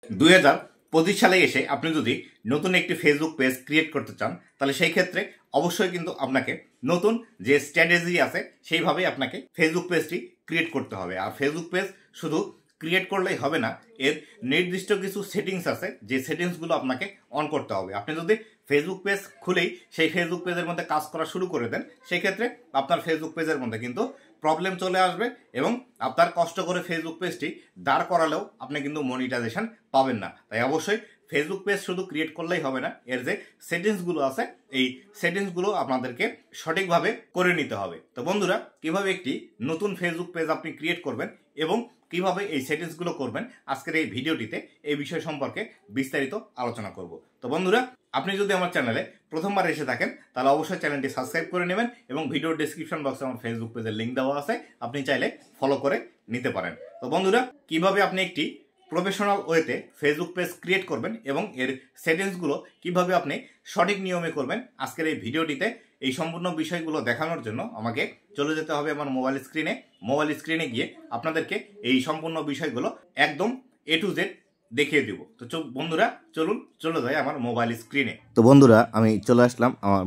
2025 সালে এসে আপনি যদি নতুন একটি ফেসবুক পেজ ক্রিয়েট করতে চান তাহলে সেই ক্ষেত্রে অবশ্যই কিন্তু আপনাকে নতুন যে স্ট্র্যাটেজি আছে সেইভাবেই আপনাকে ফেসবুক পেজটি ক্রিয়েট করতে হবে। আর ফেসবুক পেজ শুধু ক্রিয়েট করলেই হবে না, এর নির্দিষ্ট কিছু সেটিংস আছে যে সেটিংসগুলো আপনাকে অন করতে হবে। আপনি যদি ফেসবুক পেজ খুলেই সেই ফেসবুক পেজের মধ্যে কাজ করা শুরু করে দেন সেক্ষেত্রে আপনার ফেসবুক পেজের মধ্যে কিন্তু প্রবলেম চলে আসবে এবং আপনার কষ্ট করে ফেসবুক পেজটি দাঁড় করালেও আপনি কিন্তু মনিটাইজেশন পাবেন না। তাই অবশ্যই ফেসবুক পেজ শুধু ক্রিয়েট করলেই হবে না, এর যে সেটিংসগুলো আছে এই সেটিংসগুলো আপনাদেরকে সঠিকভাবে করে নিতে হবে। তো বন্ধুরা, কিভাবে একটি নতুন ফেসবুক পেজ আপনি ক্রিয়েট করবেন এবং কিভাবে এই সেটিংসগুলো করবেন আজকের এই ভিডিওটিতে এই বিষয় সম্পর্কে বিস্তারিত আলোচনা করব। তো বন্ধুরা, আপনি যদি আমার চ্যানেলে প্রথমবার এসে থাকেন তাহলে অবশ্যই চ্যানেলটি সাবস্ক্রাইব করে নেবেন এবং ভিডিওর ডেসক্রিপশন বক্সে আমার ফেসবুক পেজের লিঙ্ক দেওয়া আছে, আপনি চাইলে ফলো করে নিতে পারেন। তো বন্ধুরা, কিভাবে আপনি একটি প্রফেশনাল ওয়েতে ফেসবুক পেজ ক্রিয়েট করবেন এবং এর সেটিংসগুলো কিভাবে আপনি সঠিক নিয়মে করবেন আজকের এই ভিডিওটিতে এই সম্পূর্ণ বিষয়গুলো দেখানোর জন্য আমাকে চলে যেতে হবে আমার মোবাইল স্ক্রিনে গিয়ে আপনাদেরকে এই সম্পূর্ণ বিষয়গুলো একদম A to Z দেখিয়ে দিব। তো বন্ধুরা, চলে যাই আমার মোবাইল স্ক্রিনে। তো বন্ধুরা, আমি চলে আসলাম আমার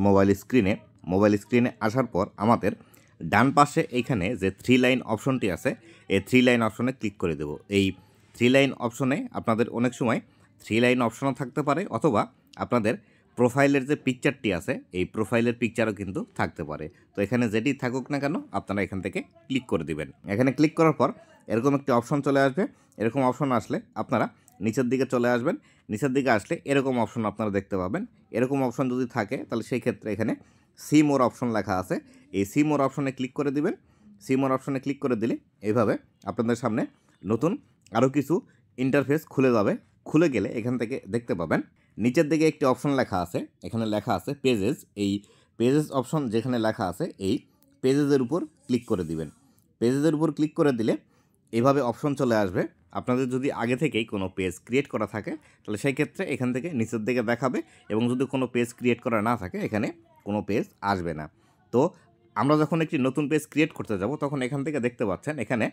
মোবাইল স্ক্রিনে আসার পর আমাদের ডান পাশে এইখানে যে 3 লাইন অপশনটি আছে এই 3 লাইন অপশনে ক্লিক করে দেব। এই 3 লাইন অপশনে আপনাদের অনেক সময় 3 লাইন অপশনও থাকতে পারে অথবা আপনাদের প্রোফাইলের যে পিকচারটি আছে এই প্রোফাইলের পিকচারও কিন্তু থাকতে পারে। তো এখানে যেটি থাকুক না কেন আপনারা এখান থেকে ক্লিক করে দিবেন। এখানে ক্লিক করার পর এরকম একটি অপশন চলে আসবে। এরকম অপশন আসলে আপনারা নিচের দিকে চলে আসবেন। নিচের দিকে আসলে এরকম অপশন আপনারা দেখতে পাবেন। এরকম অপশন যদি থাকে তাহলে সেই ক্ষেত্রে এখানে সি মোর অপশন লেখা আছে, এই সি মোর অপশনে ক্লিক করে দিবেন। সি মোর অপশনে ক্লিক করে দিলে এইভাবে আপনাদের সামনে নতুন আরও কিছু ইন্টারফেস খুলে যাবে। খুলে গেলে এখান থেকে দেখতে পাবেন নিচের দিকে একটি অপশন লেখা আছে, এখানে লেখা আছে পেজেস। এই পেজেস অপশন যেখানে লেখা আছে এই পেজেসের উপর ক্লিক করে দিবেন। পেজেসের উপর ক্লিক করে দিলে এভাবে অপশন চলে আসবে। আপনাদের যদি আগে থেকেই কোনো পেজ ক্রিয়েট করা থাকে তাহলে সেই ক্ষেত্রে এখান থেকে নিচের দিকে দেখাবে এবং যদি কোনো পেজ ক্রিয়েট করা না থাকে এখানে কোনো পেজ আসবে না। তো আমরা যখন একটি নতুন পেজ ক্রিয়েট করতে যাব তখন এখান থেকে দেখতে পাচ্ছেন এখানে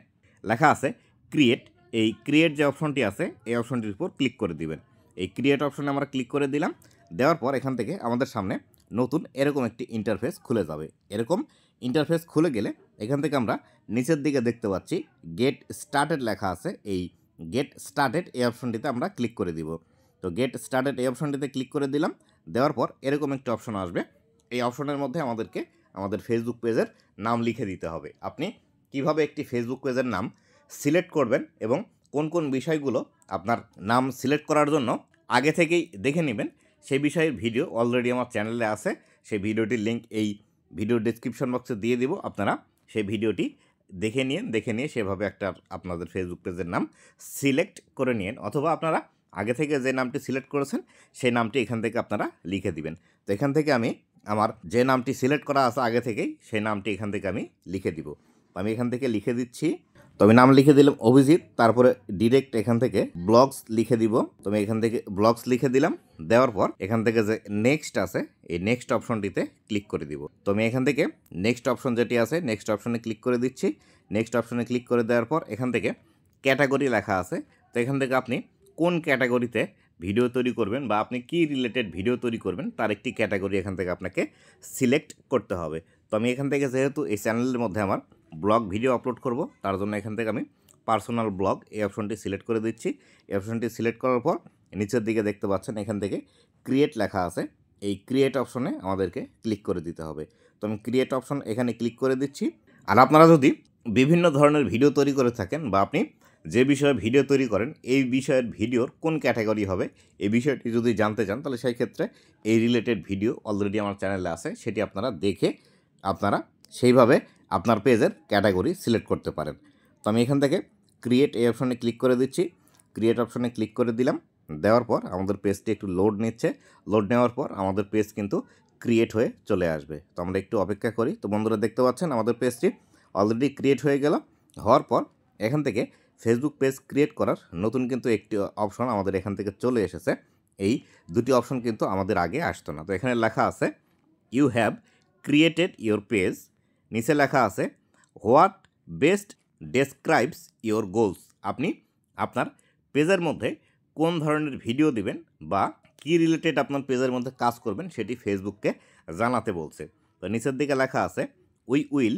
লেখা আছে ক্রিয়েট। এই ক্রিয়েট যে অপশনটি আছে এই অপশনটির উপর ক্লিক করে দিবেন। এই ক্রিয়েট অপশনে আমরা ক্লিক করে দিলাম। দেওয়ার পর এখান থেকে আমাদের সামনে নতুন এরকম একটি ইন্টারফেস খুলে যাবে। এরকম ইন্টারফেস খুলে গেলে এখান থেকে আমরা নিচের দিকে দেখতে পাচ্ছি গেট স্টার্টেড লেখা আছে। এই গেট স্টার্টেড এই অপশনটিতে আমরা ক্লিক করে দিব। তো গেট স্টার্টেড এই অপশনটিতে ক্লিক করে দিলাম। দেওয়ার পর এরকম একটি অপশন আসবে। এই অপশনের মধ্যে আমাদেরকে আমাদের ফেসবুক পেজের নাম লিখে দিতে হবে। আপনি কিভাবে একটি ফেসবুক পেজের নাম সিলেক্ট করবেন এবং কোন কোন বিষয়গুলো আপনার নাম সিলেক্ট করার জন্য আগে থেকেই দেখে নেবেন সেই বিষয়ের ভিডিও অলরেডি আমার চ্যানেলে আছে। সেই ভিডিওটির লিঙ্ক এই ভিডিও ডেসক্রিপশন বক্সে দিয়ে দিব। আপনারা সেই ভিডিওটি দেখে নিয়ে সেভাবে একটা আপনাদের ফেসবুক পেজের নাম সিলেক্ট করে নিন, অথবা আপনারা আগে থেকে যে নামটি সিলেক্ট করেছেন সেই নামটি এখান থেকে আপনারা লিখে দিবেন। তো এখান থেকে আমি আমার যে নামটি সিলেক্ট করা আছে আগে থেকেই সেই নামটি এখান থেকে আমি লিখে দিব। আমি এখান থেকে লিখে দিচ্ছি। তো আমি নাম লিখে দিলাম অভিজিৎ, তারপরে ডিরেক্ট এখান থেকে ব্লগস লিখে দিব। তো আমি এখান থেকে ব্লগস লিখে দিলাম। দেওয়ার পর এখান থেকে যে নেক্সট আছে এই নেক্সট অপশনটিতে ক্লিক করে দিব। তো আমি এখান থেকে নেক্সট অপশন যেটি আছে নেক্সট অপশনে ক্লিক করে দিচ্ছি। নেক্সট অপশনে ক্লিক করে দেওয়ার পর এখান থেকে ক্যাটাগরি লেখা আছে। তো এখান থেকে আপনি কোন ক্যাটাগরিতে ভিডিও তৈরি করবেন বা আপনি কি রিলেটেড ভিডিও তৈরি করবেন তার একটি ক্যাটাগরি এখান থেকে আপনাকে সিলেক্ট করতে হবে। তো আমি এখান থেকে যেহেতু এই চ্যানেলের মধ্যে আমার ব্লগ ভিডিও আপলোড করব তার জন্য এখান থেকে আমি পার্সোনাল ব্লগ এই অপশনটি সিলেক্ট করে দিচ্ছি। এই অপশনটি সিলেক্ট করার পর নিচের দিকে দেখতে পাচ্ছেন এখান থেকে ক্রিয়েট লেখা আছে। এই ক্রিয়েট অপশনে আমাদেরকে ক্লিক করে দিতে হবে। তো আমি ক্রিয়েট অপশন এখানে ক্লিক করে দিচ্ছি। আর আপনারা যদি বিভিন্ন ধরনের ভিডিও তৈরি করে থাকেন বা আপনি যে বিষয়ে ভিডিও তৈরি করেন এই বিষয়ের ভিডিওর কোন ক্যাটাগরি হবে এই বিষয়টি যদি জানতে চান তাহলে সেই ক্ষেত্রে এই রিলেটেড ভিডিও অলরেডি আমার চ্যানেলে আছে, সেটি আপনারা দেখে আপনারা সেইভাবে আপনার পেজের ক্যাটাগরি সিলেক্ট করতে পারেন। তো আমি এখান থেকে ক্রিয়েট এই অপশনে ক্লিক করে দিচ্ছি। ক্রিয়েট অপশনে ক্লিক করে দিলাম। দেওয়ার পর আমাদের পেজটি একটু লোড নিচ্ছে। লোড নেওয়ার পর আমাদের পেজ কিন্তু ক্রিয়েট হয়ে চলে আসবে। তো আমরা একটু অপেক্ষা করি। তো বন্ধুরা দেখতে পাচ্ছেন আমাদের পেজটি অলরেডি ক্রিয়েট হয়ে গেল। হওয়ার পর এখান থেকে ফেসবুক পেজ ক্রিয়েট করার নতুন কিন্তু একটি অপশন আমাদের এখান থেকে চলে এসেছে। এই দুটি অপশন কিন্তু আমাদের আগে আসতো না। তো এখানে লেখা আছে you have created your page. নিচে লেখা আছে what best describes your goals. আপনি আপনার পেজের মধ্যে কোন ধরনের ভিডিও দিবেন বা কী রিলেটেড আপনার পেজের মধ্যে কাজ করবেন সেটি ফেসবুককে জানাতে বলছে। তো নিচের দিকে লেখা আছে we will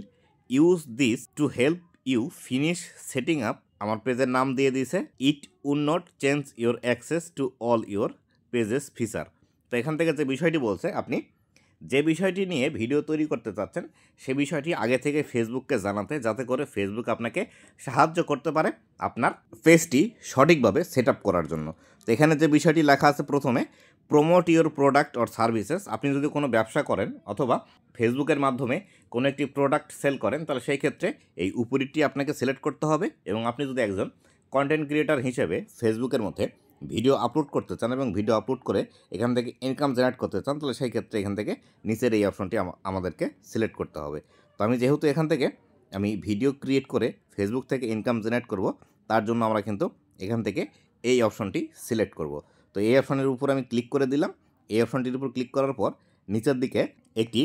use this to help you finish setting up. আমার পেজের নাম দিয়ে দিয়েছে it would not change your access to all your pages feature. তো এখান থেকে যে বিষয়টি বলছে, আপনি যে বিষয়টি নিয়ে ভিডিও তৈরি করতে চাচ্ছেন সে বিষয়টি আগে থেকে ফেসবুককে জানাতে, যাতে করে ফেসবুক আপনাকে সাহায্য করতে পারে আপনার পেজটি সঠিকভাবে সেট আপ করার জন্য। তো এখানে যে বিষয়টি লেখা আছে প্রথমে, promote your product or services. আপনি যদি কোনো ব্যবসা করেন অথবা ফেসবুকের মাধ্যমে কোনো একটি প্রোডাক্ট সেল করেন, তাহলে সেই ক্ষেত্রে এই উপরিটি আপনাকে সিলেক্ট করতে হবে। এবং আপনি যদি একজন কন্টেন্ট ক্রিয়েটার হিসেবে ফেসবুকের মধ্যে ভিডিও আপলোড করতে চান এবং ভিডিও আপলোড করে এখান থেকে ইনকাম জেনারেট করতে চান, তাহলে সেই ক্ষেত্রে এখান থেকে নিচের এই অপশনটি আমাদেরকে সিলেক্ট করতে হবে। তো আমি যেহেতু এখান থেকে আমি ভিডিও ক্রিয়েট করে ফেসবুক থেকে ইনকাম জেনারেট করব, তার জন্য আমরা কিন্তু এখান থেকে এই অপশনটি সিলেক্ট করব। তো এই অপশনের উপর আমি ক্লিক করে দিলাম। এই অপশনটির উপর ক্লিক করার পর নিচের দিকে একটি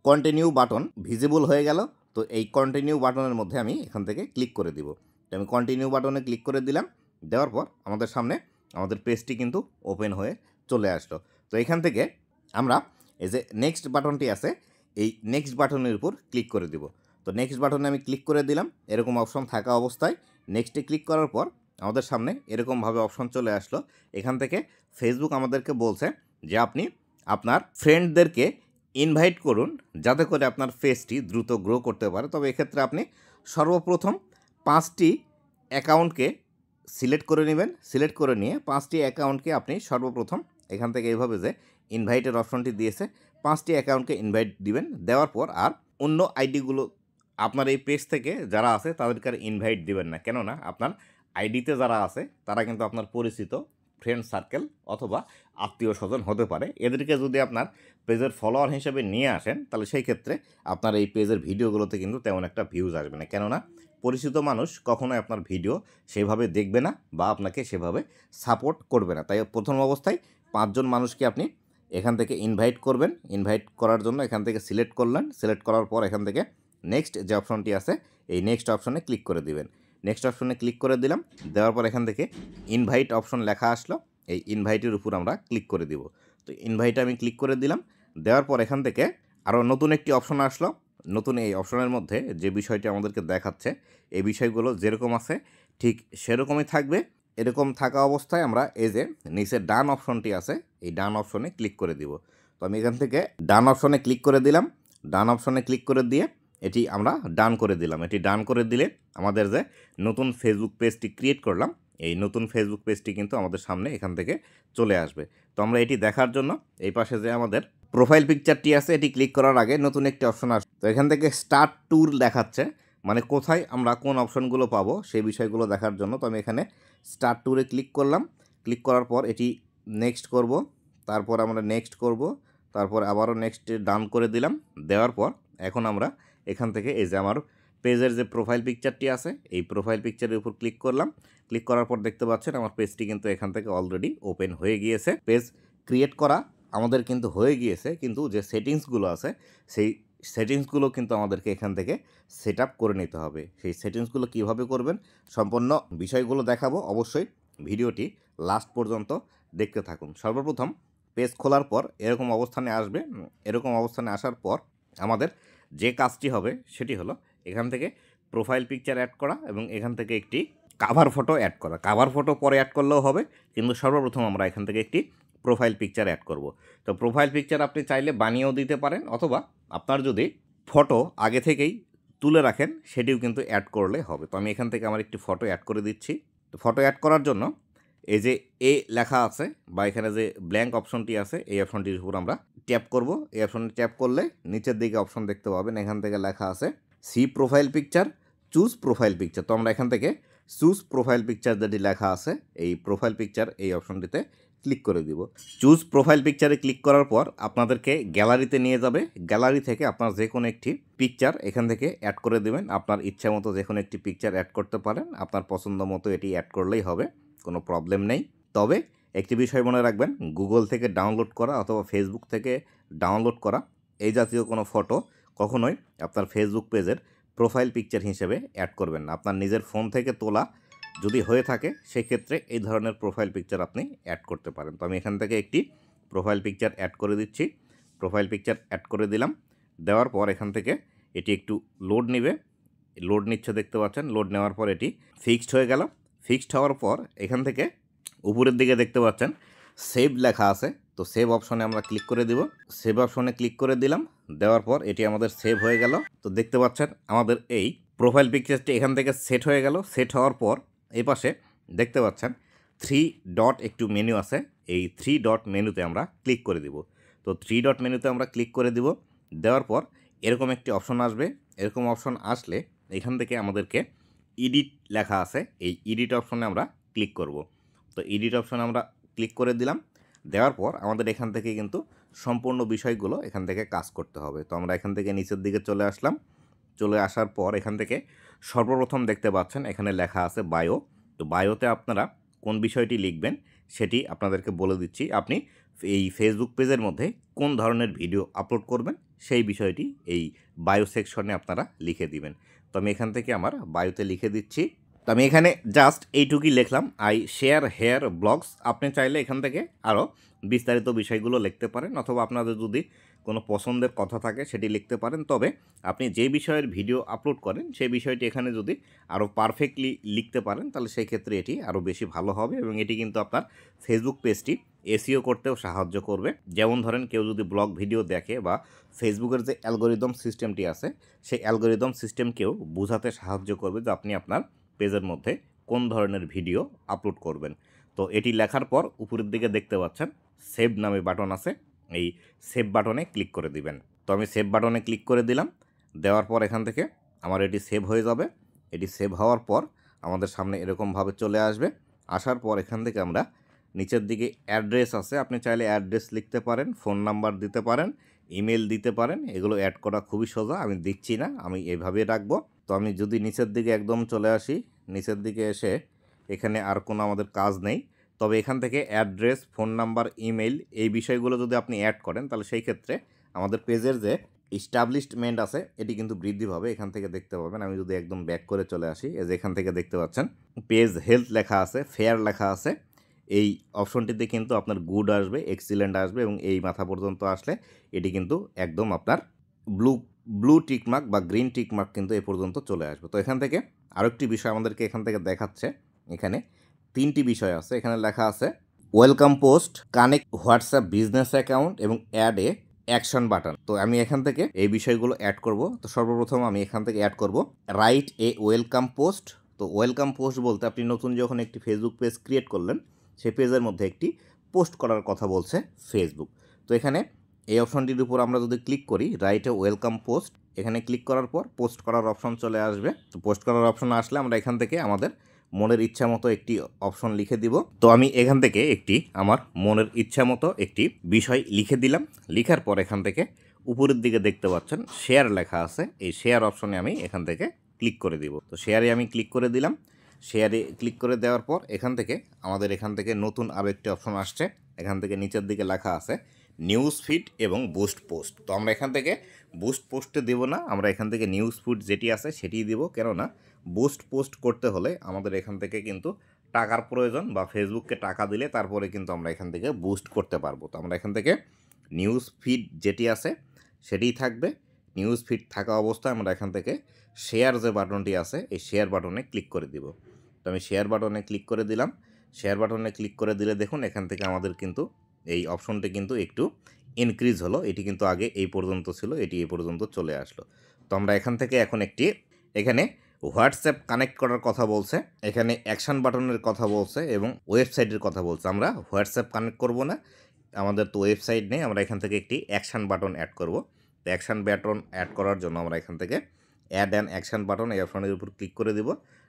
কন্টিনিউ বাটন ভিজিবল হয়ে গেল। তো এই কন্টিনিউ বাটনের মধ্যে আমি এখান থেকে ক্লিক করে দিব। তো আমি কন্টিনিউ বাটনে ক্লিক করে দিলাম। দেওয়ার পর আমাদের সামনে আমাদের পেজটি কিন্তু ওপেন হয়ে চলে আসলো। তো এখান থেকে আমরা এই যে নেক্সট বাটনটি আছে, এই নেক্সট বাটনের উপর ক্লিক করে দিব। তো নেক্সট বাটনে আমি ক্লিক করে দিলাম। এরকম অপশন থাকা অবস্থায় নেক্সটে ক্লিক করার পর আমাদের সামনে এরকমভাবে অপশন চলে আসলো। এখান থেকে ফেসবুক আমাদেরকে বলছে যে আপনি আপনার ফ্রেন্ডদেরকে ইনভাইট করুন, যাতে করে আপনার পেজটি দ্রুত গ্রো করতে পারে। তবে এক্ষেত্রে আপনি সর্বপ্রথম 5টি অ্যাকাউন্টকে সিলেক্ট করে নেবেন। সিলেক্ট করে নিয়ে 5টি অ্যাকাউন্টকে আপনি সর্বপ্রথম এখান থেকে এইভাবে যে ইনভাইটের অপশনটি দিয়েছে 5টি অ্যাকাউন্টকে ইনভাইট দিবেন। দেওয়ার পর আর অন্য আইডিগুলো আপনার এই পেজ থেকে যারা আছে তাদেরকে আর ইনভাইট দিবেন না, কেননা আপনার আইডিতে যারা আছে তারা কিন্তু আপনার পরিচিত ফ্রেন্ড সার্কেল অথবা আত্মীয় স্বজন হতে পারে। এদেরকে যদি আপনার পেজের ফলোয়ার হিসেবে নিয়ে আসেন, তাহলে সেই ক্ষেত্রে আপনার এই পেজের ভিডিওগুলোতে কিন্তু তেমন একটা ভিউজ আসবে না, কেননা পরিচিত মানুষ কখনোই আপনার ভিডিও সেভাবে দেখবে না বা আপনাকে সেভাবে সাপোর্ট করবে না। তাই প্রথম অবস্থায় 5 জন মানুষকে আপনি এখান থেকে ইনভাইট করবেন। ইনভাইট করার জন্য এখান থেকে সিলেক্ট করলেন। সিলেক্ট করার পর এখান থেকে নেক্সট যে অপশনটি আছে এই নেক্সট অপশনে ক্লিক করে দিবেন। নেক্সট অপশনে ক্লিক করে দিলাম। দেওয়ার পর এখান থেকে ইনভাইট অপশন লেখা আসলো, এই ইনভাইটের উপর আমরা ক্লিক করে দিব। তো ইনভাইটে আমি ক্লিক করে দিলাম। দেওয়ার পর এখান থেকে আরও নতুন একটি অপশন আসলো। নতুন এই অপশনের মধ্যে যে বিষয়টি আমাদেরকে দেখাচ্ছে, এই বিষয়গুলো যেরকম আছে ঠিক সেরকমই থাকবে। এরকম থাকা অবস্থায় আমরা এই যে নিচের ডান অপশনটি আছে এই ডান অপশনে ক্লিক করে দিব। তো আমি এখান থেকে ডান অপশনে ক্লিক করে দিলাম। ডান অপশনে ক্লিক করে দিয়ে এটি আমরা ডান করে দিলাম। এটি ডান করে দিলে আমাদের যে নতুন ফেসবুক পেজটি ক্রিয়েট করলাম, এই নতুন ফেসবুক পেজটি কিন্তু আমাদের সামনে এখান থেকে চলে আসবে। তো আমরা এটি দেখার জন্য এই পাশে যে আমাদের প্রোফাইল পিকচারটি আছে এটি ক্লিক করার আগে নতুন একটি অপশন আসবে। তো এখান থেকে স্টার্ট ট্যুর দেখাচ্ছে, মানে কোথায় আমরা কোন অপশনগুলো পাবো সেই বিষয়গুলো দেখার জন্য। তো আমি এখানে স্টার্ট ট্যুরে ক্লিক করলাম। ক্লিক করার পর এটি নেক্সট করব, তারপর আমরা নেক্সট করব, তারপর আবারও নেক্সট ডান করে দিলাম। দেওয়ার পর এখন আমরা এখান থেকে এই যে আমার পেজের যে প্রোফাইল পিকচারটি আছে এই প্রোফাইল পিকচারের উপর ক্লিক করলাম। ক্লিক করার পর দেখতে পাচ্ছেন আমার পেজটি কিন্তু এখান থেকে অলরেডি ওপেন হয়ে গিয়েছে। পেজ ক্রিয়েট করা আমাদের কিন্তু হয়ে গিয়েছে, কিন্তু যে সেটিংসগুলো আছে সেই সেটিংসগুলো কিন্তু আমাদেরকে এখান থেকে সেট আপ করে নিতে হবে। সেই সেটিংসগুলো কিভাবে করবেন সম্পূর্ণ বিষয়গুলো দেখাবো, অবশ্যই ভিডিওটি লাস্ট পর্যন্ত দেখতে থাকুন। সর্বপ্রথম পেজ খোলার পর এরকম অবস্থানে আসবে। এরকম অবস্থানে আসার পর আমাদের যে কাজটি হবে সেটি হলো এখান থেকে প্রোফাইল পিকচার অ্যাড করা এবং এখান থেকে একটি কাভার ফটো অ্যাড করা। কাভার ফটো পরে অ্যাড করলেও হবে, কিন্তু সর্বপ্রথম আমরা এখান থেকে একটি প্রোফাইল পিকচার অ্যাড করব। তো প্রোফাইল পিকচার আপনি চাইলে বানিয়েও দিতে পারেন, অথবা আপনার যদি ফটো আগে থেকেই তুলে রাখেন সেটিও কিন্তু অ্যাড করলে হবে। তো আমি এখান থেকে আমার একটি ফটো অ্যাড করে দিচ্ছি। তো ফটো অ্যাড করার জন্য এই যে এ লেখা আছে বা এখানে যে ব্ল্যাঙ্ক অপশনটি আছে এই অপশনটির উপর আমরা ট্যাপ করব। এই অপশনটি ট্যাপ করলে নিচের দিকে অপশন দেখতে পাবেন, এখান থেকে লেখা আছে see profile picture, choose profile picture. তো আমরা এখান থেকে চুজ প্রোফাইল পিকচার যেটি লেখা আছে এই প্রোফাইল পিকচার এই অপশনটিতে ক্লিক করে দিব। চুজ প্রোফাইল পিকচারে ক্লিক করার পর আপনাদেরকে গ্যালারিতে নিয়ে যাবে। গ্যালারি থেকে আপনার যে কোনো একটি পিকচার এখান থেকে অ্যাড করে দেবেন। আপনার ইচ্ছা মতো যে কোনো একটি পিকচার অ্যাড করতে পারেন, আপনার পছন্দ মতো এটি অ্যাড করলেই হবে, কোনো প্রবলেম নেই। তবে একটি বিষয় মনে রাখবেন, গুগল থেকে ডাউনলোড করা অথবা ফেসবুক থেকে ডাউনলোড করা এই জাতীয় কোনো ফটো কখনোই আপনার ফেসবুক পেজের প্রোফাইল পিকচার হিসেবে অ্যাড করবেন না। আপনার নিজের ফোন থেকে তোলা যদি হয়ে থাকে সেক্ষেত্রে এই ধরনের প্রোফাইল পিকচার আপনি অ্যাড করতে পারেন। তো আমি এখান থেকে একটি প্রোফাইল পিকচার অ্যাড করে দিচ্ছি। প্রোফাইল পিকচার অ্যাড করে দিলাম। দেওয়ার পর এখান থেকে এটি একটু লোড নেবে, লোড নিচ্ছে দেখতে পাচ্ছেন। লোড নেওয়ার পর এটি ফিক্সড হয়ে গেল। ফিক্সড হওয়ার পর এখান থেকে উপরের দিকে দেখতে পাচ্ছেন সেভ লেখা আছে। তো সেভ অপশনে আমরা ক্লিক করে দিব। সেভ অপশনে ক্লিক করে দিলাম। দেওয়ার পর এটি আমাদের সেভ হয়ে গেল। তো দেখতে পাচ্ছেন আমাদের এই প্রোফাইল পিকচারটি এখান থেকে সেট হয়ে গেল। সেট হওয়ার পর এই পাশে দেখতে পাচ্ছেন 3 ডট একটু মেনু আছে। এই 3 ডট মেনুতে আমরা ক্লিক করে দিব। তো 3 ডট মেনুতে আমরা ক্লিক করে দিব। দেওয়ার পর এরকম একটি অপশন আসবে। এরকম অপশন আসলে এখান থেকে আমাদেরকে এডিট লেখা আছে, এই এডিট অপশনে আমরা ক্লিক করব। তো এডিট অপশনে আমরা ক্লিক করে দিলাম। দেওয়ার পর আমাদের এখান থেকে কিন্তু সম্পূর্ণ বিষয়গুলো এখান থেকে কাজ করতে হবে। তো আমরা এখান থেকে নিচের দিকে চলে আসলাম। চলে আসার পর এখান থেকে সর্বপ্রথম দেখতে পাচ্ছেন এখানে লেখা আছে বায়ো। তো বায়োতে আপনারা কোন বিষয়টি লিখবেন সেটি আপনাদেরকে বলে দিচ্ছি। আপনি এই ফেসবুক পেজের মধ্যে কোন ধরনের ভিডিও আপলোড করবেন সেই বিষয়টি এই বায়ো সেকশনে আপনারা লিখে দিবেন। তো আমি এখান থেকে আমার বায়োতে লিখে দিচ্ছি। তো আমি এখানে জাস্ট এইটুকুই লিখলাম, আই শেয়ার হেয়ার ব্লগস। আপনি চাইলে এখান থেকে আরও বিস্তারিত বিষয়গুলো লিখতে পারেন, অথবা আপনাদের যদি কোনো পছন্দের কথা থাকে সেটি লিখতে পারেন। তবে আপনি যে বিষয়ের ভিডিও আপলোড করেন সেই বিষয়টি এখানে যদি আরও পারফেক্টলি লিখতে পারেন তাহলে সেই ক্ষেত্রে এটি আরও বেশি ভালো হবে, এবং এটি কিন্তু আপনার ফেসবুক পেজটি এসইও করতেও সাহায্য করবে। যেমন ধরেন কেউ যদি ব্লগ ভিডিও দেখে বা ফেসবুকের যে অ্যালগোরিদম সিস্টেমটি আছে সেই অ্যালগোরিদম সিস্টেমকেও বোঝাতে সাহায্য করবে যে আপনি আপনার পেজের মধ্যে কোন ধরনের ভিডিও আপলোড করবেন। তো এটি লেখার পর উপরের দিকে দেখতে পাচ্ছেন সেভ নামে বাটন আছে, এই সেভ বাটনে ক্লিক করে দিবেন। তো আমি সেভ বাটনে ক্লিক করে দিলাম। দেওয়ার পর এখান থেকে আমার এটি সেভ হয়ে যাবে। এটি সেভ হওয়ার পর আমাদের সামনে এরকমভাবে চলে আসবে। আসার পর এখান থেকে আমরা নিচের দিকে অ্যাড্রেস আছে, আপনি চাইলে অ্যাড্রেস লিখতে পারেন, ফোন নাম্বার দিতে পারেন, ইমেল দিতে পারেন। এগুলো অ্যাড করা খুবই সোজা, আমি দিচ্ছি না, আমি এইভাবেই রাখবো। তো আমি যদি নিচের দিকে একদম চলে আসি, নিচের দিকে এসে এখানে আর কোনো আমাদের কাজ নেই। তবে এখান থেকে অ্যাড্রেস, ফোন নাম্বার, ইমেল এই বিষয়গুলো যদি আপনি অ্যাড করেন তাহলে সেই ক্ষেত্রে আমাদের পেজের যে ইস্টাবলিশমেন্ট আছে এটি কিন্তু বৃদ্ধি পাবে। এখান থেকে দেখতে পাবেন, আমি যদি একদম ব্যাক করে চলে আসি, এই যে এখান থেকে দেখতে পাচ্ছেন পেজ হেলথ লেখা আছে, ফেয়ার লেখা আছে। এই অপশনটিতে কিন্তু আপনার গুড আসবে, এক্সিলেন্ট আসবে, এবং এই মাথা পর্যন্ত আসলে এটি কিন্তু একদম আপনার ব্লু টিকমার্ক বা গ্রিন টিকমার্ক কিন্তু এ পর্যন্ত চলে আসবে। তো এখান থেকে আরেকটি বিষয় আমাদেরকে এখান থেকে দেখাচ্ছে, এখানে 3টি বিষয় আছে। এখানে লেখা আছে welcome post, connect WhatsApp business account এবং অ্যাড এ অ্যাকশন বাটন। তো আমি এখান থেকে এই বিষয়গুলো অ্যাড করব। তো সর্বপ্রথম আমি এখান থেকে অ্যাড করব রাইট এ ওয়েলকাম পোস্ট। তো ওয়েলকাম পোস্ট বলতে আপনি নতুন যখন একটি ফেসবুক পেজ ক্রিয়েট করলেন সেই পেজের মধ্যে একটি পোস্ট করার কথা বলছে ফেসবুক। তো এখানে এই অপশনটির উপর আমরা যদি ক্লিক করি রাইট এ ওয়েলকাম পোস্ট, এখানে ক্লিক করার পর পোস্ট করার অপশন চলে আসবে। তো পোস্ট করার অপশন আসলে আমরা এখান থেকে আমাদের মনের ইচ্ছা মতো একটি অপশন লিখে দিব। তো আমি এখান থেকে একটি আমার মনের ইচ্ছা মতো একটি বিষয় লিখে দিলাম। লিখার পর এখান থেকে উপরের দিকে দেখতে পাচ্ছেন শেয়ার লেখা আছে, এই শেয়ার অপশনে আমি এখান থেকে ক্লিক করে দিব। তো শেয়ারে আমি ক্লিক করে দিলাম। শেয়ারে ক্লিক করে দেওয়ার পর এখান থেকে আমাদের এখান থেকে নতুন আরও একটি অপশন আসছে। এখান থেকে নিচের দিকে লেখা আছে নিউজ ফিড এবং বুস্ট পোস্ট। তো আমরা এখান থেকে বুস্ট পোস্টে দেবো না, আমরা এখান থেকে নিউজ ফিড যেটি আছে সেটিই দেবো। কেননা বুস্ট পোস্ট করতে হলে আমাদের এখান থেকে কিন্তু টাকার প্রয়োজন, বা ফেসবুককে টাকা দিলে তারপরে কিন্তু আমরা এখান থেকে বুস্ট করতে পারবো। তো আমরা এখান থেকে নিউজ ফিড যেটি আছে সেটিই থাকবে। নিউজ ফিড থাকা অবস্থায় আমরা এখান থেকে শেয়ার যে বাটনটি আছে এই শেয়ার বাটনে ক্লিক করে দিব। তো আমি শেয়ার বাটনে ক্লিক করে দিলাম। শেয়ার বাটনে ক্লিক করে দিলে দেখুন এখান থেকে আমাদের কিন্তু এই অপশনটি কিন্তু একটু ইনক্রিজ হলো। এটি কিন্তু আগে এই পর্যন্ত ছিল, এটি এই পর্যন্ত চলে আসলো। তো আমরা এখান থেকে এখন একটি এখানে হোয়াটসঅ্যাপ কানেক্ট করার কথা বলছে, এখানে অ্যাকশন বাটনের কথা বলছে এবং ওয়েবসাইটের কথা বলছে। আমরা হোয়াটসঅ্যাপ কানেক্ট করব না, আমাদের তো ওয়েবসাইট নেই, আমরা এখান থেকে একটি অ্যাকশন বাটন অ্যাড করব। তো অ্যাকশন বাটন অ্যাড করার জন্য আমরা এখান থেকে অ্যাড অ্যান অ্যাকশন বাটন এই অপশনের উপর ক্লিক করে দিব।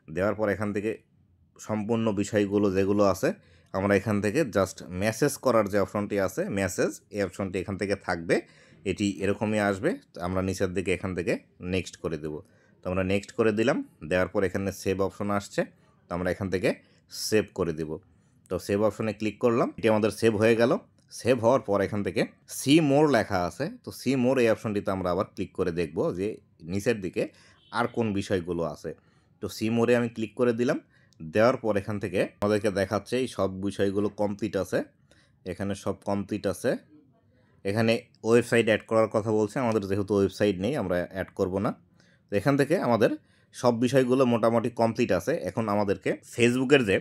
দেওয়ার পর এখান থেকে সম্পূর্ণ বিষয়গুলো যেগুলো আছে আমরা এখান থেকে জাস্ট মেসেজ করার যে অপশনটি আছে মেসেজ, এই অপশনটি এখান থেকে থাকবে, এটি এরকমই আসবে। তো আমরা নিচের দিকে এখান থেকে নেক্সট করে দেব। তো আমরা নেক্সট করে দিলাম। দেওয়ার পর এখানে সেভ অপশন আসছে, তো আমরা এখান থেকে সেভ করে দেব। তো সেভ অপশনে ক্লিক করলাম, এটি আমাদের সেভ হয়ে গেল। সেভ হওয়ার পর এখান থেকে সি মোর লেখা আছে, তো সি মোর এই অপশনটিতে আমরা আবার ক্লিক করে দেখব যে নিচের দিকে আর কোন বিষয়গুলো আছে। তো সি মোরে আমি ক্লিক করে দিলাম। দেওয়ার পর এখান থেকে আমাদেরকে দেখাচ্ছে এই সব বিষয়গুলো কমপ্লিট আছে, এখানে সব কমপ্লিট আছে। এখানে ওয়েবসাইট অ্যাড করার কথা বলছে, আমাদের যেহেতু ওয়েবসাইট নেই আমরা অ্যাড করব না। তো এখান থেকে আমাদের সব বিষয়গুলো মোটামুটি কমপ্লিট আছে। এখন আমাদেরকে ফেসবুকের যে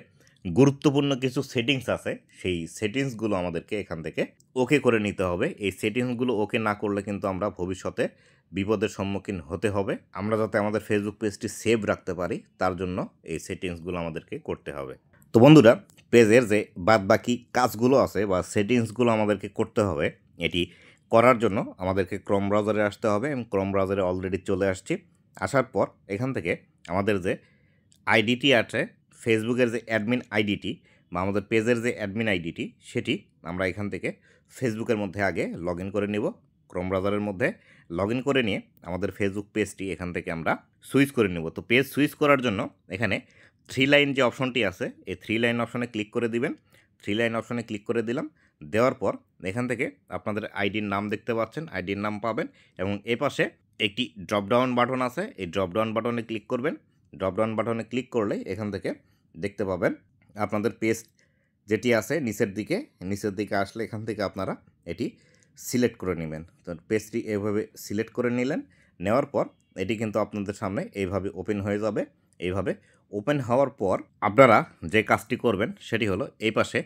গুরুত্বপূর্ণ কিছু সেটিংস আছে সেই সেটিংসগুলো আমাদেরকে এখান থেকে ওকে করে নিতে হবে। এই সেটিংসগুলো ওকে না করলে কিন্তু আমরা ভবিষ্যতে বিপদের সম্মুখীন হতে হবে। আমরা যাতে আমাদের ফেসবুক পেজটি সেভ রাখতে পারি তার জন্য এই সেটিংসগুলো আমাদেরকে করতে হবে। তো বন্ধুরা, পেজের যে বাদবাকি কাজগুলো আছে বা সেটিংসগুলো আমাদেরকে করতে হবে, এটি করার জন্য আমাদেরকে ক্রোম ব্রাউজারে আসতে হবে। আমি ক্রোম ব্রাউজারে অলরেডি চলে আসছি। আসার পর এখান থেকে আমাদের যে আইডিটি আছে, ফেসবুকের যে অ্যাডমিন আইডিটি বা আমাদের পেজের যে অ্যাডমিন আইডিটি, সেটি আমরা এখান থেকে ফেসবুকের মধ্যে আগে লগ ইন করে নিব। ক্রোম ব্রাউজারের মধ্যে লগ ইন করে নিয়ে আমাদের ফেসবুক পেজটি এখান থেকে আমরা সুইচ করে নেব। তো পেজ সুইচ করার জন্য এখানে 3 লাইন যে অপশনটি আছে, এই 3 লাইন অপশনে ক্লিক করে দিবেন। 3 লাইন অপশনে ক্লিক করে দিলাম। দেওয়ার পর এখান থেকে আপনাদের আইডির নাম দেখতে পাচ্ছেন, আইডির নাম পাবেন এবং এ পাশে একটি ড্রপডাউন বাটন আছে, এই ড্রপডাউন বাটনে ক্লিক করবেন। ড্রপডাউন বাটনে ক্লিক করলে এখান থেকে দেখতে পাবেন আপনাদের পেজ যেটি আছে নিচের দিকে আসলে এখান থেকে আপনারা এটি সিলেক্ট করে নেবেন। তো পেজটি এইভাবে সিলেক্ট করে নিলেন। নেওয়ার পর এটি কিন্তু আপনাদের সামনে এইভাবে ওপেন হয়ে যাবে। এইভাবে ওপেন হওয়ার পর আপনারা যে কাজটি করবেন সেটি হলো এই পাশে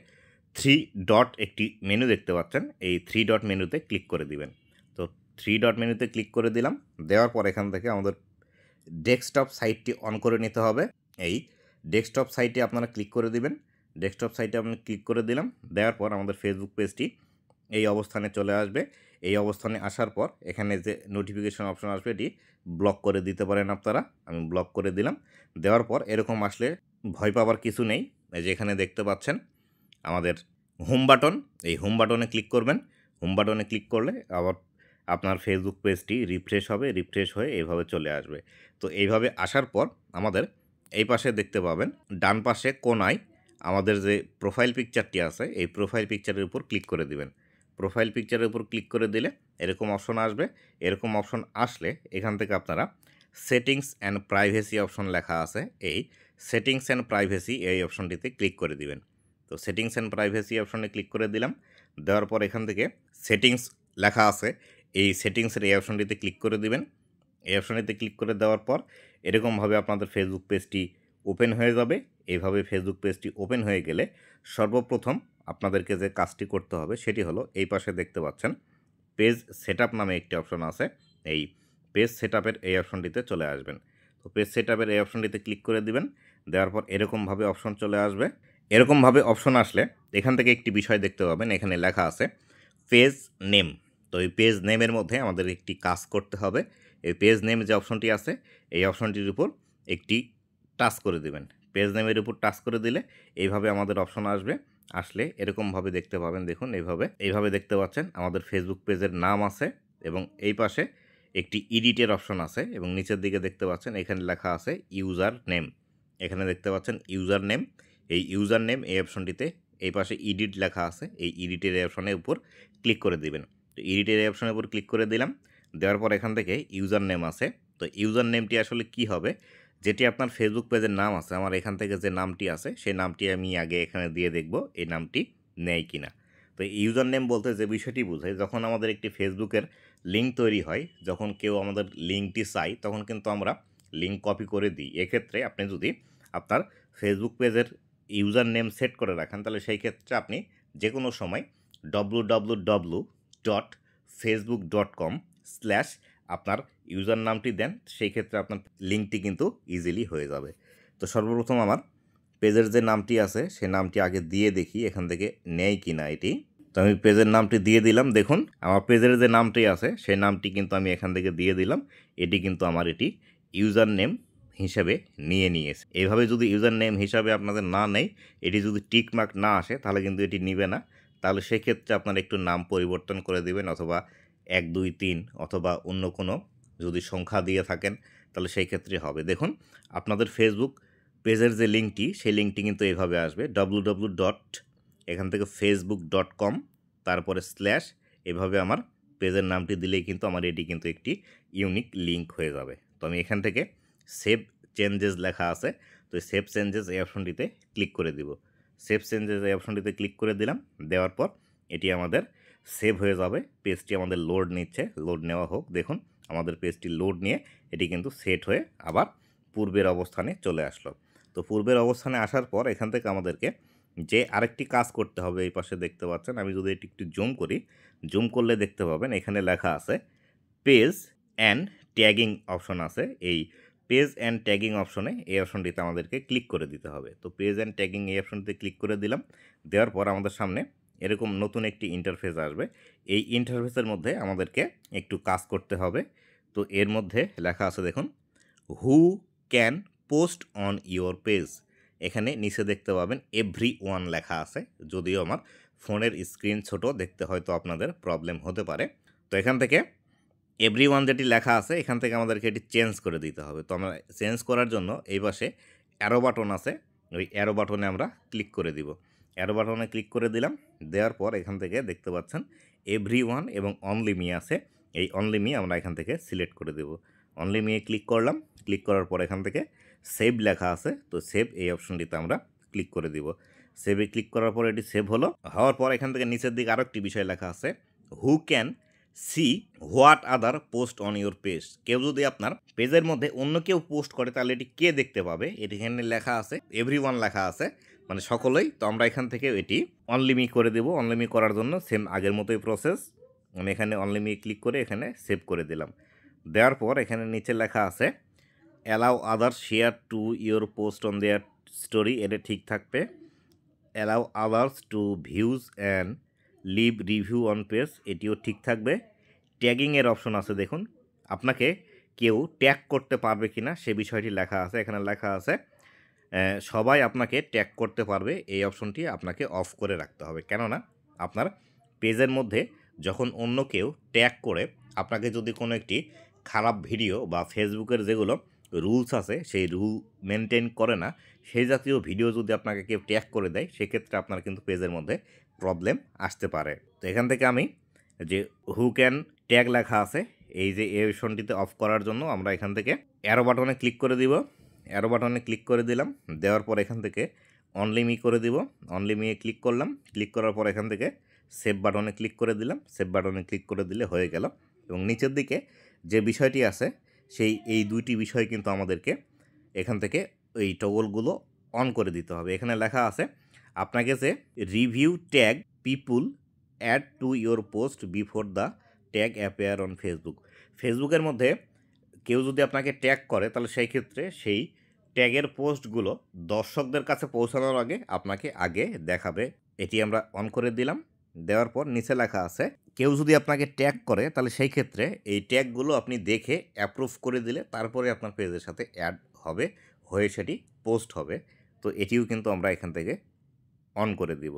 3 ডট একটি মেনু দেখতে পাচ্ছেন, এই 3 ডট মেনুতে ক্লিক করে দিবেন। তো 3 ডট মেনুতে ক্লিক করে দিলাম। দেওয়ার পর এখান থেকে আমাদের ডেস্কটপ সাইটটি অন করে নিতে হবে। এই ডেস্কটপ সাইটে আপনারা ক্লিক করে দিবেন। ডেস্কটপ সাইটে আপনি ক্লিক করে দিলাম। দেওয়ার পর আমাদের ফেসবুক পেজটি এই অবস্থানে চলে আসবে। এই অবস্থানে আসার পর এখানে যে নোটিফিকেশন অপশন আসবে এটি ব্লক করে দিতে পারেন আপনারা। আমি ব্লক করে দিলাম। দেওয়ার পর এরকম আসলে ভয় পাওয়ার কিছু নেই। এই যে এখানে দেখতে পাচ্ছেন আমাদের হোম বাটন, এই হোম বাটনে ক্লিক করবেন। হোম বাটনে ক্লিক করলে আবার আপনার ফেসবুক পেজটি রিফ্রেশ হবে, রিফ্রেশ হয়ে এইভাবে চলে আসবে। তো এইভাবে আসার পর আমাদের এই পাশে দেখতে পাবেন ডান পাশে কোনায় আমাদের যে প্রোফাইল পিকচারটি আছে, এই প্রোফাইল পিকচারের উপর ক্লিক করে দিবেন। প্রোফাইল পিকচারের উপর ক্লিক করে দিলে এরকম অপশন আসবে। এরকম অপশন আসলে এখান থেকে আপনারা সেটিংস অ্যান্ড প্রাইভেসি অপশন লেখা আছে, এই সেটিংস অ্যান্ড প্রাইভেসি এই অপশনটিতে ক্লিক করে দিবেন। তো সেটিংস অ্যান্ড প্রাইভেসি অপশনে ক্লিক করে দিলাম। দেওয়ার পর এখান থেকে সেটিংস লেখা আছে, এই সেটিংসের এই অপশনটিতে ক্লিক করে দিবেন। এই অপশনটিতে ক্লিক করে দেওয়ার পর এরকমভাবে আপনাদের ফেসবুক পেজটি ওপেন হয়ে যাবে। এইভাবে ফেসবুক পেজটি ওপেন হয়ে গেলে সর্বপ্রথম আপনাদেরকে যে কাজটি করতে হবে সেটি হলো এই পাশে দেখতে পাচ্ছেন পেজ সেটআপ নামে একটি অপশন আছে, এই পেজ সেটআপের এই অপশনটিতে চলে আসবেন। তো পেজ সেটআপের এই অপশনটিতে ক্লিক করে দিবেন। দেওয়ার পর এরকমভাবে অপশন চলে আসবে। এরকমভাবে অপশন আসলে এখান থেকে একটি বিষয় দেখতে পাবেন, এখানে লেখা আছে পেজ নেম। তো এই পেজ নেমের মধ্যে আমাদের একটি কাজ করতে হবে। এই পেজ নেম যে অপশনটি আছে এই অপশনটির উপর একটি টাচ করে দিবেন। পেজ নেমের উপর টাচ করে দিলে এইভাবে আমাদের অপশন আসবে। আসলে এরকমভাবে দেখতে পাবেন, দেখুন এইভাবে দেখতে পাচ্ছেন আমাদের ফেসবুক পেজের নাম আছে এবং এই পাশে একটি এডিটের অপশন আছে এবং নিচের দিকে দেখতে পাচ্ছেন এখানে লেখা আছে ইউজার নেম। এখানে দেখতে পাচ্ছেন ইউজার নেম, এই ইউজার নেম এই অপশনটিতে এই পাশে এডিট লেখা আছে, এই এডিটের অপশনের উপর ক্লিক করে দিবেন। তো এডিটের অপশনের উপর ক্লিক করে দিলাম। দেওয়ার পর এখান থেকে ইউজার নেম আছে। তো ইউজার নেমটি আসলে কি হবে, যেটি আপনার ফেসবুক পেজের নাম আছে, আমার এখান থেকে যে নামটি আছে সেই নামটি আমি আগে এখানে দিয়ে দেখব এই নামটি নেয় কিনা। তো ইউজার নেম বলতে যে বিষয়টি বোঝায়, যখন আমাদের একটি ফেসবুকের লিঙ্ক তৈরি হয়, যখন কেউ আমাদের লিঙ্কটি চাই তখন কিন্তু আমরা লিঙ্ক কপি করে দিই। এক্ষেত্রে আপনি যদি আপনার ফেসবুক পেজের ইউজার নেম সেট করে রাখেন তাহলে সেই ক্ষেত্রে আপনি যে কোনো সময় www.facebook.com/ আপনার ইউজার নামটি দেন, সেই ক্ষেত্রে আপনার লিঙ্কটি কিন্তু ইজিলি হয়ে যাবে। তো সর্বপ্রথম আমার পেজের যে নামটি আছে সেই নামটি আগে দিয়ে দেখি এখান থেকে নেয় কি না এটি। তো আমি পেজের নামটি দিয়ে দিলাম। দেখুন আমার পেজের যে নামটি আছে সেই নামটি কিন্তু আমি এখান থেকে দিয়ে দিলাম। এটি কিন্তু আমার এটি ইউজার নেম হিসাবে নিয়েছে। এইভাবে যদি ইউজার নেম হিসাবে আপনাদের না নেয়, এটি যদি টিক মার্ক না আসে তাহলে কিন্তু এটি নিবে না। তাহলে সেক্ষেত্রে আপনারা একটু নাম পরিবর্তন করে দেবেন, অথবা 1 2 3 অথবা অন্য কোনো যদি সংখ্যা দিয়ে থাকেন তাহলে সেই ক্ষেত্রে হবে। দেখুন আপনাদের ফেসবুক পেজের যে লিঙ্কটি সেই লিঙ্কটি কিন্তু এইভাবে আসবে www. এখান থেকে facebook.com তারপরে / এভাবে আমার পেজের নামটি দিলেই কিন্তু আমার এটি কিন্তু একটি ইউনিক লিঙ্ক হয়ে যাবে। তো আমি এখান থেকে সেভ চেঞ্জেস লেখা আছে, তো সেভ চেঞ্জেস এই অপশনটিতে ক্লিক করে দিব। সেভ চেঞ্জেস এই অপশনটিতে ক্লিক করে দিলাম। দেওয়ার পর এটি আমাদের সেভ হয়ে যাবে। পেজটি আমাদের লোড নিচ্ছে, লোড নেওয়া হোক। দেখুন আমাদের পেজটি লোড নিয়ে এটি কিন্তু সেট হয়ে আবার পূর্বের অবস্থানে চলে আসলো। তো পূর্বের অবস্থানে আসার পর এখান থেকে আমাদেরকে যে আরেকটি কাজ করতে হবে, এই পাশে দেখতে পাচ্ছেন, আমি যদি এটি একটু জুম করি, জুম করলে দেখতে পাবেন এখানে লেখা আছে পেজ অ্যান্ড ট্যাগিং অপশন আছে। এই পেজ অ্যান্ড ট্যাগিং অপশনে এই অপশনটিতে আমাদেরকে ক্লিক করে দিতে হবে। তো পেজ অ্যান্ড ট্যাগিং এই অপশনটিতে ক্লিক করে দিলাম। দেওয়ার পর আমাদের সামনে এরকম নতুন একটি ইন্টারফেস আসবে। এই ইন্টারফেসের মধ্যে আমাদেরকে একটু কাজ করতে হবে। তো এর মধ্যে লেখা আছে দেখুন, who can post on your page. এখানে নিচে দেখতে পাবেন এভরিওয়ান লেখা আছে। যদিও আমার ফোনের স্ক্রিন ছোট, দেখতে হয়তো আপনাদের প্রবলেম হতে পারে। তো এখান থেকে এভরিওয়ান যেটি লেখা আছে এখান থেকে আমাদেরকে এটি চেঞ্জ করে দিতে হবে। তো আমরা চেঞ্জ করার জন্য এই পাশে অ্যারো বাটন আছে, ওই অ্যারো বাটনে আমরা ক্লিক করে দিব। অ্যারো বাটনে ক্লিক করে দিলাম। দেওয়ার পর এখান থেকে দেখতে পাচ্ছেন এভরিওয়ান এবং অনলি মি আছে। এই অনলি মি আমরা এখান থেকে সিলেক্ট করে দেব। অনলি মি ক্লিক করলাম। ক্লিক করার পর এখান থেকে সেভ লেখা আছে, তো সেভ এই অপশনটিতে আমরা ক্লিক করে দিব। সেভে ক্লিক করার পর এটি সেভ হওয়ার পর এখান থেকে নিচের দিকে আরও একটি বিষয় লেখা আছে, who can see what other post on your page. কেউ যদি আপনার পেজের মধ্যে অন্য কেউ পোস্ট করে তাহলে এটি কে দেখতে পাবে, এটি এখানে লেখা আছে এভরিওয়ান লেখা আছে, মানে সকলেই। তো আমরা এখান থেকে এটি অনলিমি করে দেব। অনলিমি করার জন্য সেম আগের মতোই প্রসেস। আমি এখানে অনলিমি ক্লিক করে এখানে সেভ করে দিলাম। দেওয়ার পর এখানে নিচে লেখা আছে allow other share to your post on their story, এটা ঠিক থাকবে। Allow others to views and leave review on page, এটিও ঠিক থাকবে। ট্যাগিংয়ের অপশন আছে দেখুন, আপনাকে কেউ ট্যাগ করতে পারবে কি না সে বিষয়টি লেখা আছে। এখানে লেখা আছে সবাই আপনাকে ট্যাগ করতে পারবে, এই অপশনটি আপনাকে অফ করে রাখতে হবে। কেননা আপনার পেজের মধ্যে যখন অন্য কেউ ট্যাগ করে আপনাকে যদি কোনো একটি খারাপ ভিডিও বা ফেসবুকের যেগুলো রুলস আছে সেই রুল মেনটেন করে না, সেই জাতীয় ভিডিও যদি আপনাকে কেউ ট্যাগ করে দেয়, সেক্ষেত্রে আপনার কিন্তু পেজের মধ্যে প্রবলেম আসতে পারে। তো এখান থেকে আমি যে হু ক্যান ট্যাগ লেখা আছে এই যে এই অপশনটিতে অফ করার জন্য আমরা এখান থেকে অ্যারো বাটনে ক্লিক করে দিব। অ্যারো বাটনে ক্লিক করে দিলাম। দেওয়ার পর এখান থেকে অনলিমি করে দিব। অনলিমি ক্লিক করলাম। ক্লিক করার পর এখান থেকে সেভ বাটনে ক্লিক করে দিলাম। সেভ বাটনে ক্লিক করে দিলে হয়ে গেল। এবং নিচের দিকে যে বিষয়টি আছে এই দুইটি বিষয় কিন্তু আমাদেরকে এখান থেকে এই টগলগুলো অন করে দিতে হবে। এখানে লেখা আছে আপনাকে যে review tag people add to your post before the tag appear on Facebook. ফেসবুকের মধ্যে কেউ যদি আপনাকে ট্যাগ করে তাহলে সেই ক্ষেত্রে সেই ট্যাগের পোস্টগুলো দর্শকদের কাছে পৌঁছানোর আগে আপনাকে আগে দেখাবে। এটি আমরা অন করে দিলাম। দেওয়ার পর নিচে লেখা আছে কেউ যদি আপনাকে ট্যাগ করে তাহলে সেই ক্ষেত্রে এই ট্যাগগুলো আপনি দেখে অ্যাপ্রুভ করে দিলে তারপরে আপনার পেজের সাথে অ্যাড হবে, হয়ে সেটি পোস্ট হবে। তো এটিও কিন্তু আমরা এখান থেকে অন করে দিব।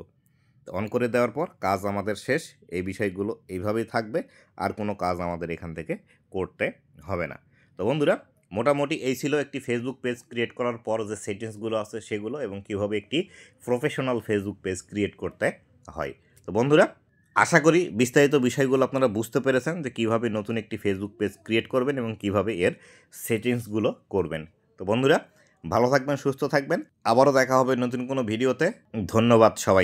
অন করে দেওয়ার পর কাজ আমাদের শেষ। এই বিষয়গুলো এইভাবেই থাকবে, আর কোনো কাজ আমাদের এখান থেকে করতে হবে না। তো বন্ধুরা, মোটামুটি এই ছিল একটি ফেসবুক পেজ ক্রিয়েট করার পর যে সেটিংসগুলো আছে সেগুলো, এবং কীভাবে একটি প্রফেশনাল ফেসবুক পেজ ক্রিয়েট করতে হয়। তো বন্ধুরা, আশা করি বিস্তারিত বিষয়গুলো আপনারা বুঝতে পেরেছেন যে কীভাবে নতুন একটি ফেসবুক পেজ ক্রিয়েট করবেন এবং কীভাবে এর সেটিংসগুলো করবেন। তো বন্ধুরা, ভালো থাকবেন, সুস্থ থাকবেন। আবারও দেখা হবে নতুন কোনো ভিডিওতে। ধন্যবাদ সবাই।